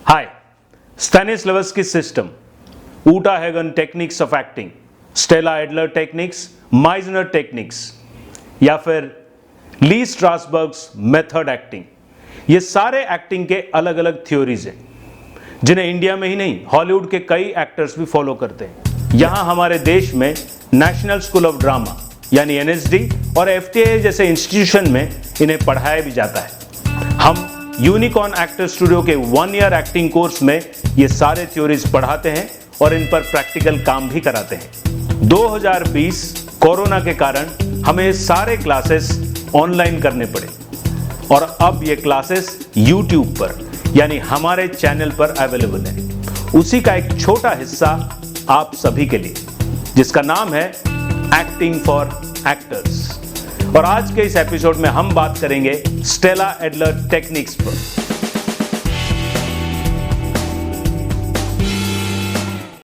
Hi, Stanislavski system, Uta Hagen techniques of acting, Stella Adler techniques, Meisner techniques या फिर ली स्ट्रासबर्ग्स method acting, ये सारे acting के अलग अलग थ्योरीज हैं जिन्हें इंडिया में ही नहीं हॉलीवुड के कई एक्टर्स भी फॉलो करते हैं। यहाँ हमारे देश में नेशनल स्कूल ऑफ ड्रामा यानी एनएसडी और एफटीआई जैसे इंस्टीट्यूशन में इन्हें पढ़ाया भी जाता है। हम यूनिकॉर्न एक्टर स्टूडियो के 1 ईयर एक्टिंग कोर्स में ये सारे थ्योरीज पढ़ाते हैं और इन पर प्रैक्टिकल काम भी कराते हैं। 2020 कोरोना के कारण हमें सारे क्लासेस ऑनलाइन करने पड़े और अब ये क्लासेस YouTube पर यानी हमारे चैनल पर अवेलेबल है। उसी का एक छोटा हिस्सा आप सभी के लिए जिसका नाम है एक्टिंग फॉर एक्टर्स। और आज के इस एपिसोड में हम बात करेंगे स्टेला एडलर टेक्निक्स पर।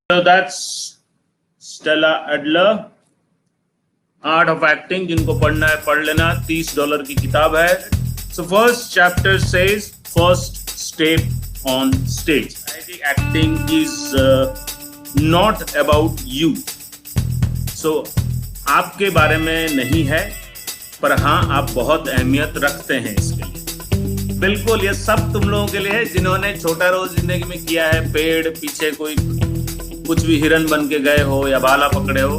So that's Stella Adler, art of acting. जिनको पढ़ना है पढ़ लेना, $30 की किताब है। So first chapter says first step on stage. I think acting is not about you. So आपके बारे में नहीं है, पर हाँ आप बहुत अहमियत रखते हैं इसके लिए। बिल्कुल ये सब तुम लोगों के लिए है जिन्होंने छोटा रोल जिंदगी में किया है। पेड़ पीछे कोई कुछ भी हिरन बन के गए हो या भाला पकड़े हो।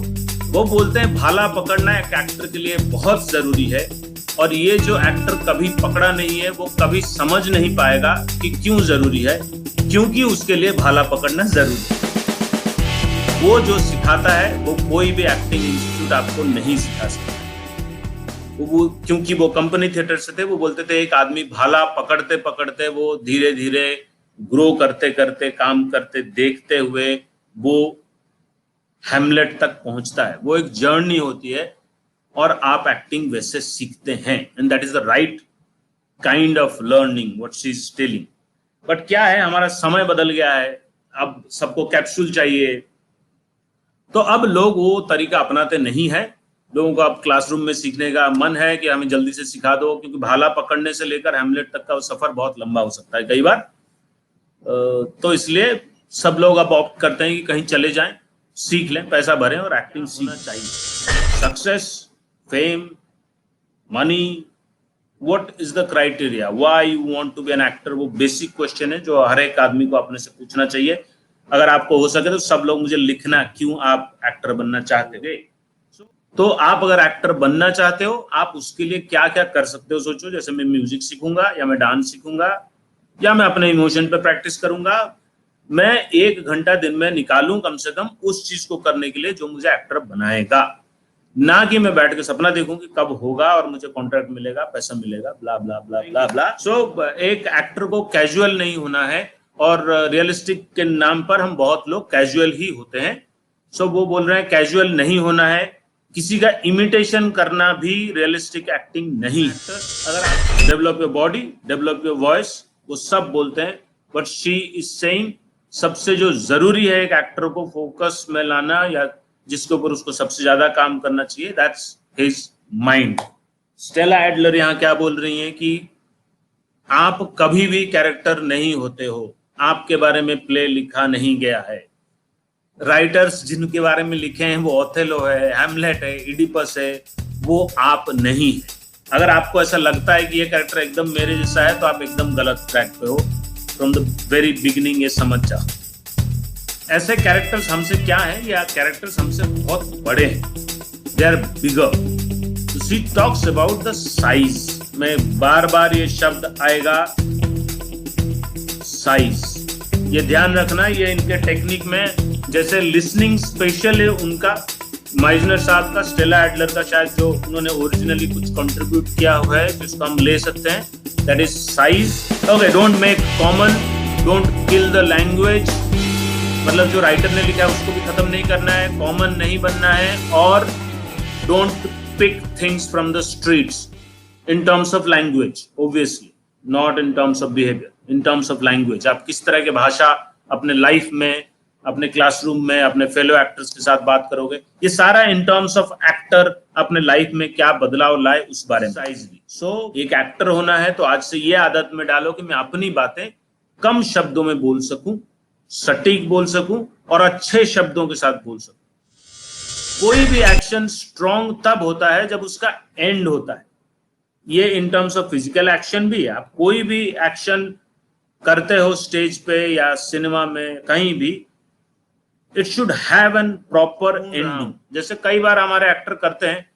वो बोलते हैं भाला पकड़ना एक एक्टर के लिए बहुत जरूरी है, और ये जो एक्टर कभी पकड़ा नहीं है वो कभी समझ नहीं पाएगा कि क्यों जरूरी है, क्योंकि उसके लिए भाला पकड़ना जरूरी है। वो जो सिखाता है वो कोई भी एक्टिंग इंस्टीट्यूट आपको नहीं सिखा सकता। वो क्योंकि वो कंपनी थिएटर से थे, वो बोलते थे एक आदमी भाला पकड़ते पकड़ते वो धीरे धीरे ग्रो करते करते काम करते देखते हुए वो हैमलेट तक पहुंचता है। वो एक जर्नी होती है और आप एक्टिंग वैसे सीखते हैं, and that is the right kind of learning what she is telling. But क्या है, हमारा समय बदल गया है, अब सबको कैप्सूल चाहिए, तो अब लोग वो तरीका अपनाते नहीं है। लोगों को अब क्लासरूम में सीखने का मन है कि हमें जल्दी से सिखा दो, क्योंकि भाला पकड़ने से लेकर हैमलेट तक का वो सफर बहुत लंबा हो सकता है कई बार। तो इसलिए सब लोग अब ऑप्ट करते हैं कि कहीं चले जाएं, सीख लें, पैसा भरें और एक्टिंग सीखना चाहिए। Success, fame, money, what is the criteria, why you want to be an actor, वो बेसिक क्वेश्चन है जो हर एक आदमी को अपने से पूछना चाहिए। अगर आपको हो सके तो सब लोग मुझे लिखना क्यों आप एक्टर बनना चाहते हो। तो आप अगर एक्टर बनना चाहते हो, आप उसके लिए क्या क्या कर सकते हो सोचो। जैसे मैं म्यूजिक सीखूंगा, या मैं डांस सीखूंगा, या मैं अपने इमोशन पे प्रैक्टिस करूंगा। मैं 1 घंटा दिन में निकालूं कम से कम उस चीज को करने के लिए जो मुझे एक्टर बनाएगा, ना कि मैं बैठ के सपना देखूं कि कब होगा और मुझे कॉन्ट्रैक्ट मिलेगा, पैसा मिलेगा, ब्ला ब्ला ब्ला ब्ला ब्ला। सो एक एक्टर को कैजुअल नहीं होना है, और रियलिस्टिक के नाम पर हम बहुत लोग कैजुअल ही होते हैं। सो वो बोल रहे हैं कैजुअल नहीं होना है, किसी का इमिटेशन करना भी रियलिस्टिक एक्टिंग नहीं। अगर आप develop your body, develop your voice, वो सब बोलते हैं, बट शी इज सेइंग सबसे जो जरूरी है एक एक्टर को फोकस में लाना, या जिसके ऊपर उसको सबसे ज्यादा काम करना चाहिए, that's his mind. Stella Adler यहाँ क्या बोल रही हैं कि आप कभी भी कैरेक्टर नहीं होते हो, आपके बारे में प्ले लिखा नहीं गया है। राइटर्स जिनके बारे में लिखे हैं वो ओथेलो है, हैमलेट है, इडिपस है, वो आप नहीं है। अगर आपको ऐसा लगता है कि ये कैरेक्टर एकदम मेरे जैसा है, तो आप एकदम गलत ट्रैक पे हो। फ्रॉम द वेरी बिगिनिंग ये समझ जाओ। ऐसे कैरेक्टर्स हमसे क्या है, या कैरेक्टर्स हमसे बहुत बड़े हैं, they are bigger. She talks about the size. में बार बार ये शब्द आएगा, साइज। ये ध्यान रखना, ये इनके टेक्निक में जैसे लिसनिंग स्पेशल है उनका, माइजनर साहब का, स्टेला एडलर का शायद जो उन्होंने ओरिजिनली कुछ कंट्रीब्यूट किया हुआ है जिसको हम ले सकते हैं, that is size. Okay, don't make common, don't kill the language. मतलब जो राइटर ने लिखा है उसको भी खत्म नहीं करना है, कॉमन नहीं बनना है, और don't pick things from the streets in terms of language, obviously not in terms of behaviour, in terms of language. आप किस तरह की भाषा अपने लाइफ में, अपने क्लासरूम में, अपने फेलो एक्टर्स के साथ बात करोगे, ये सारा इन टर्म्स ऑफ एक्टर अपने लाइफ में क्या बदलाव लाए उस बारे में। सो एक एक्टर होना है तो आज से ये आदत में डालो कि मैं अपनी बातें कम शब्दों में बोल सकूं, सटीक बोल सकूं और अच्छे शब्दों के साथ बोल सकूं। कोई भी एक्शन स्ट्रॉन्ग तब होता है जब उसका एंड होता है। ये इन टर्म्स ऑफ फिजिकल एक्शन भी है। आप कोई भी एक्शन करते हो स्टेज पे या सिनेमा में कहीं भी, it should have an proper ending. जैसे कई बार हमारे एक्टर करते हैं,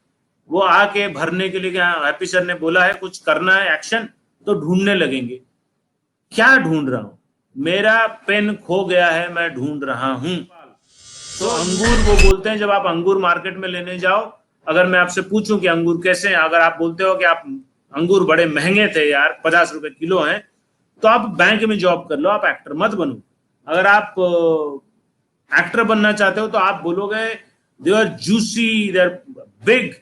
वो आके भरने के लिए कि हैप्पी सर ने बोला है कुछ करना है एक्शन, तो ढूंढने लगेंगे। क्या ढूंढ रहा हूं? मेरा पेन खो गया है, मैं ढूंढ रहा हूं। तो अंगूर वो बोलते हैं, जब आप अंगूर मार्केट में लेने जाओ, अगर मैं आपसे पूछूं कि अंगूर कैसे हैं, अगर आप बोलते हो कि आप अंगूर बड़े महंगे थे यार, 50 रुपए किलो हैं, तो आप बैंक में जॉब कर लो, आप एक्टर मत बनो। अगर आप एक्टर बनना चाहते हो तो आप बोलोगे they are juicy, they are big,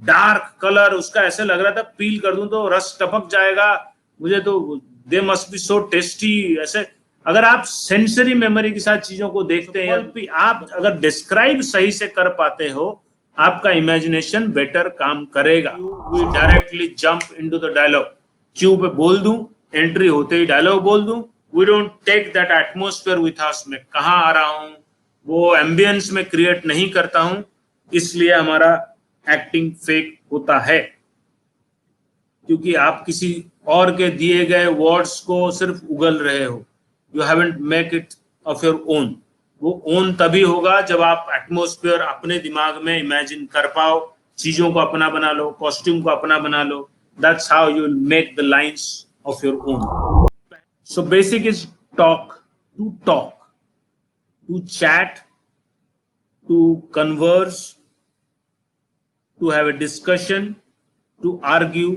dark colour, उसका ऐसे लग रहा था पील कर दूं तो रस टपक जाएगा, मुझे तो they must be so tasty. ऐसे अगर आप सेंसरी मेमोरी के साथ चीजों को देखते हैं, आप अगर डिस्क्राइब सही से कर पाते हो, आपका इमेजिनेशन बेटर काम करेगा। We directly jump into the dialogue, cue पे बोल दूं, एंट्री होते ही डायलॉग बोल दूं। We don't take that atmosphere with us, मैं कहां आ रहा हूं, वो एम्बियंस में क्रिएट नहीं करता हूं, इसलिए हमारा एक्टिंग फेक होता है। क्योंकि आप किसी और के दिए गए वर्ड्स को सिर्फ उगल रहे हो, you haven't make it of your own. वो ओन तभी होगा जब आप एटमॉस्फेयर अपने दिमाग में इमेजिन कर पाओ, चीजों को अपना बना लो, कॉस्ट्यूम को अपना बना लो। That's how you will make the lines of your own. So basic is talk, to chat, to converse, to have a discussion, to argue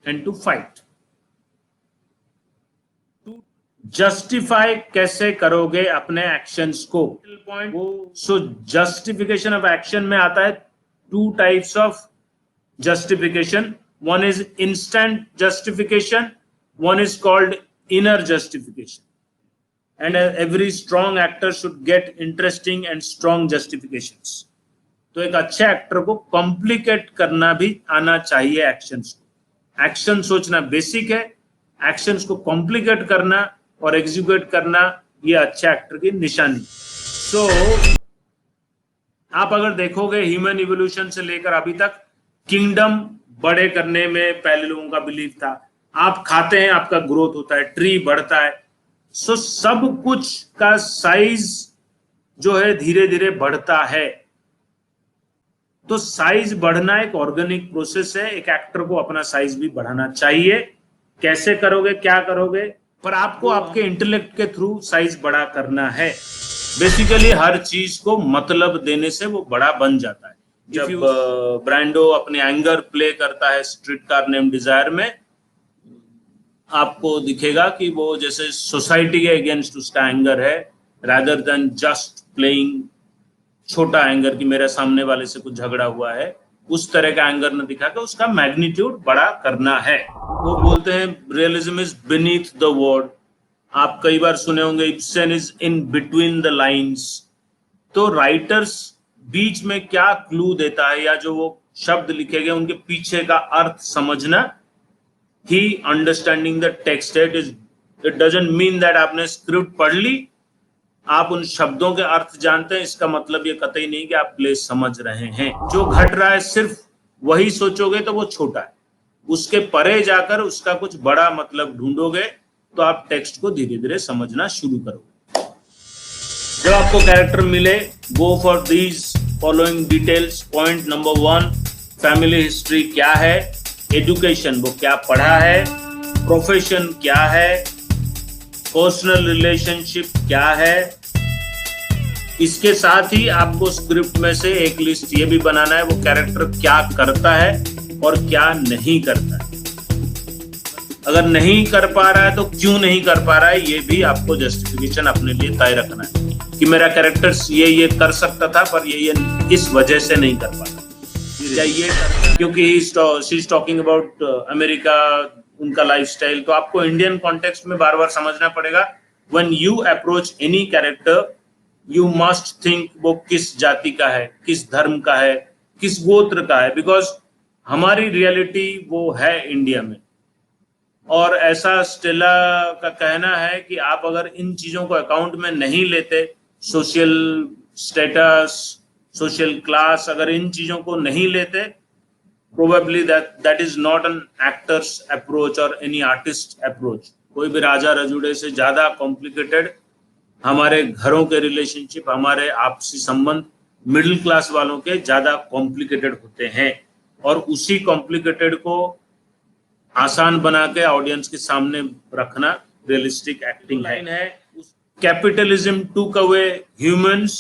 and to fight. To justify कैसे करोगे अपने एक्शंस को? So justification of action में आता है two types of justification. One is instant justification, one is called inner justification. And every strong actor should get interesting and strong justifications. तो एक अच्छे एक्टर को कॉम्प्लिकेट करना भी आना चाहिए एक्शंस को। एक्शन सोचना बेसिक है, एक्शंस को कॉम्प्लिकेट करना और एग्जीक्यूट करना ये अच्छे एक्टर की निशानी। सो आप अगर देखोगे ह्यूमन इवोल्यूशन से लेकर अभी तक, किंगडम बड़े करने में पहले लोगों का बिलीव था। आप खाते हैं, आपका ग्रोथ होता है, ट्री बढ़ता है। सो सब कुछ का साइज जो है धीरे धीरे बढ़ता है। तो साइज बढ़ना एक ऑर्गेनिक प्रोसेस है। एक एक्टर को अपना साइज भी बढ़ाना चाहिए। कैसे करोगे, क्या करोगे, पर आपको आपके इंटेलेक्ट के थ्रू साइज बड़ा करना है। बेसिकली हर चीज को मतलब देने से वो बड़ा बन जाता है। जब ब्रांडो अपने एंगर प्ले करता है स्ट्रीट कार नेम डिजायर में, आपको दिखेगा कि वो जैसे सोसाइटी के अगेंस्ट उसका एंगर है, रादर देन जस्ट प्लेइंग छोटा एंगर कि मेरे सामने वाले से कुछ झगड़ा हुआ है, उस तरह का एंगर न दिखा के उसका मैग्नीट्यूड बड़ा करना है। वो बोलते हैं realism is beneath the word. आप कई बार सुने होंगे Ibsen is in between the lines. तो राइटर्स बीच में क्या क्लू देता है या जो वो शब्द लिखे गए उनके पीछे का अर्थ समझना ही understanding the text. It doesn't mean that आपने स्क्रिप्ट पढ़ ली, आप उन शब्दों के अर्थ जानते हैं, इसका मतलब ये कतई नहीं कि आप प्ले समझ रहे हैं। जो घट रहा है सिर्फ वही सोचोगे तो वो छोटा है, उसके परे जाकर उसका कुछ बड़ा मतलब ढूंढोगे तो आप टेक्स्ट को धीरे धीरे समझना शुरू करोगे। जब आपको कैरेक्टर मिले, go for these following details. Point number 1, family history क्या है, एजुकेशन वो क्या पढ़ा है, प्रोफेशन क्या है, पर्सनल रिलेशनशिप क्या है। इसके साथ ही आपको स्क्रिप्ट में से एक लिस्ट ये भी बनाना है वो कैरेक्टर क्या करता है और क्या नहीं करता है। अगर नहीं कर पा रहा है तो क्यों नहीं कर पा रहा है, ये भी आपको जस्टिफिकेशन अपने लिए तय रखना है कि मेरा कैरेक्टर ये कर सकता था पर ये इस वजह से नहीं कर पा रहा। ये क्योंकि she is talking about America, उनका लाइफस्टाइल, तो आपको इंडियन कॉन्टेक्स्ट में बार बार समझना पड़ेगा। When you approach any character you must think वो किस जाति का है, किस धर्म का है, किस गोत्र का है, बिकॉज हमारी रियलिटी वो है इंडिया में। और ऐसा स्टेला का कहना है कि आप अगर इन चीजों को अकाउंट में नहीं लेते, सोशल स्टेटस, सोशल क्लास, अगर इन चीजों को नहीं लेते, probably that is not an actors approach और एनी आर्टिस्ट अप्रोच। कोई भी राजा रजूड़े से ज्यादा कॉम्प्लिकेटेड हमारे घरों के रिलेशनशिप, हमारे आपसी संबंध मिडिल क्लास वालों के ज्यादा कॉम्प्लिकेटेड होते हैं, और उसी कॉम्प्लिकेटेड को आसान बना के ऑडियंस के सामने रखना रियलिस्टिक एक्टिंग है। Capitalism took away humans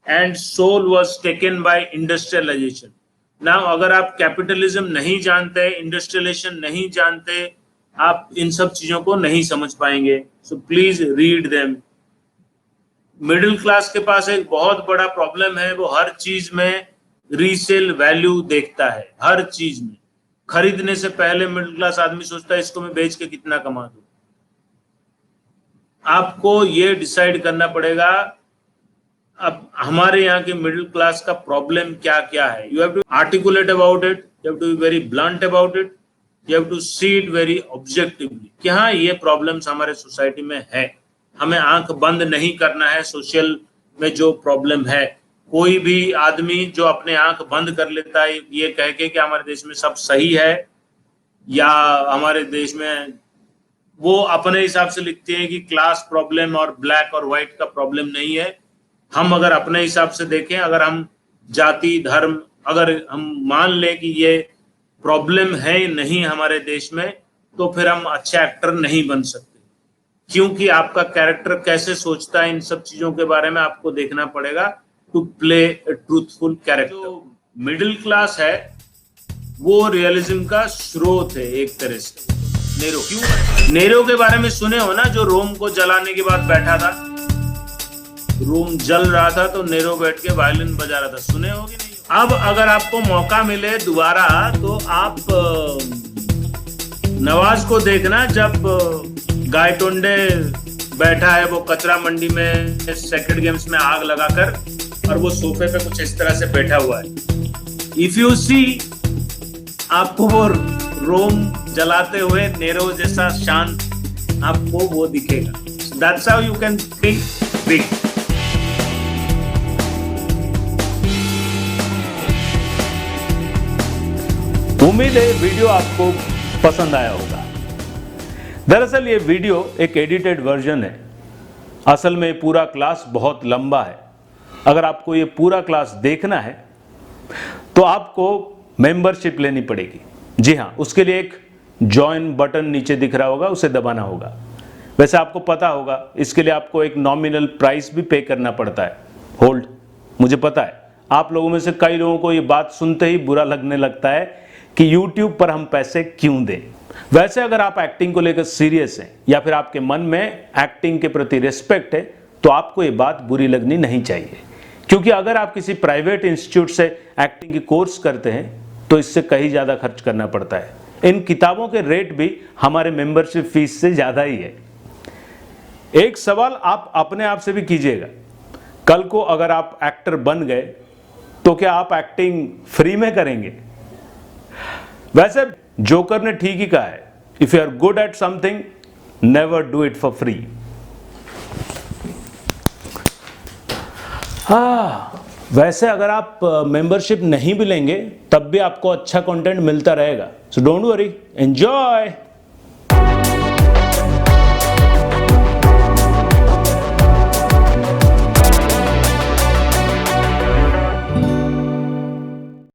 and soul was taken by industrialisation. Now अगर आप कैपिटलिज्म नहीं जानते, इंडस्ट्रियलाइजेशन नहीं जानते, आप इन सब चीजों को नहीं समझ पाएंगे। So please read them. Middle class के पास एक बहुत बड़ा प्रॉब्लम है, वो हर चीज में रीसेल वैल्यू देखता है। हर चीज में खरीदने से पहले मिडिल क्लास आदमी सोचता है इसको मैं बेच के कितना कमा दूं। आपको ये डिसाइड करना पड़ेगा अब हमारे यहाँ के मिडिल क्लास का प्रॉब्लम क्या क्या है। You have to articulate about it, you have to be very blunt about it, you have to see it very objectively कि हाँ ये प्रॉब्लम्स हमारे सोसाइटी में है। हमें आंख बंद नहीं करना है सोशल में जो प्रॉब्लम है। कोई भी आदमी जो अपने आंख बंद कर लेता है ये कह के कि हमारे देश में सब सही है, या हमारे देश में वो अपने हिसाब से लिखते हैं कि क्लास प्रॉब्लम और ब्लैक और व्हाइट का प्रॉब्लम नहीं है। हम अगर अपने हिसाब से देखें, अगर हम जाति धर्म अगर हम मान लें कि ये प्रॉब्लम है नहीं हमारे देश में, तो फिर हम अच्छे एक्टर नहीं बन सकते, क्योंकि आपका कैरेक्टर कैसे सोचता है इन सब चीजों के बारे में आपको देखना पड़ेगा to play a truthful character. Middle class है वो रियलिज्म का स्रोत है एक तरह से। नेरो, क्यों नेरो के बारे में सुने हो ना, जो रोम को जलाने के बाद बैठा था, रोम जल रहा था तो नेरो बैठ के वायलिन बजा रहा था, सुने हो कि नहीं? अब अगर आपको मौका मिले दोबारा तो आप नवाज को देखना जब गायटोंडे बैठा है वो कचरा मंडी में सेक्रेड गेम्स में आग लगाकर, और वो सोफे पे कुछ इस तरह से बैठा हुआ है। इफ यू सी, आपको वो रोम जलाते हुए नेरो जैसा शांत आपको वो दिखेगा। That's how you can think big. उम्मीद है वीडियो आपको पसंद आया होगा। दरअसल ये वीडियो एक एडिटेड वर्जन है। असल में पूरा क्लास बहुत लंबा है। अगर आपको ये पूरा क्लास देखना है तो आपको मेंबरशिप लेनी पड़ेगी। जी हाँ, उसके लिए एक ज्वाइन बटन नीचे दिख रहा होगा, उसे दबाना होगा। वैसे आपको पता होगा इसके लिए आपको एक नॉमिनल प्राइस भी पे करना पड़ता है। होल्ड, मुझे पता है आप लोगों में से कई लोगों को ये बात सुनते ही बुरा लगने लगता है कि YouTube पर हम पैसे क्यों दें। वैसे अगर आप एक्टिंग को लेकर सीरियस हैं या फिर आपके मन में एक्टिंग के प्रति रिस्पेक्ट है तो आपको ये बात बुरी लगनी नहीं चाहिए, क्योंकि अगर आप किसी प्राइवेट इंस्टीट्यूट से एक्टिंग की कोर्स करते हैं तो इससे कहीं ज़्यादा खर्च करना पड़ता है। इन किताबों के रेट भी हमारे मेंबरशिप फीस से ज़्यादा ही है। एक सवाल आप अपने आप से भी कीजिएगा, कल को अगर आप एक्टर बन गए तो क्या आप एक्टिंग फ्री में करेंगे? वैसे जोकर ने ठीक ही कहा है, if you are good at something never do it for free. वैसे अगर आप मेंबरशिप नहीं भी लेंगे तब भी आपको अच्छा कंटेंट मिलता रहेगा। So don't worry, enjoy.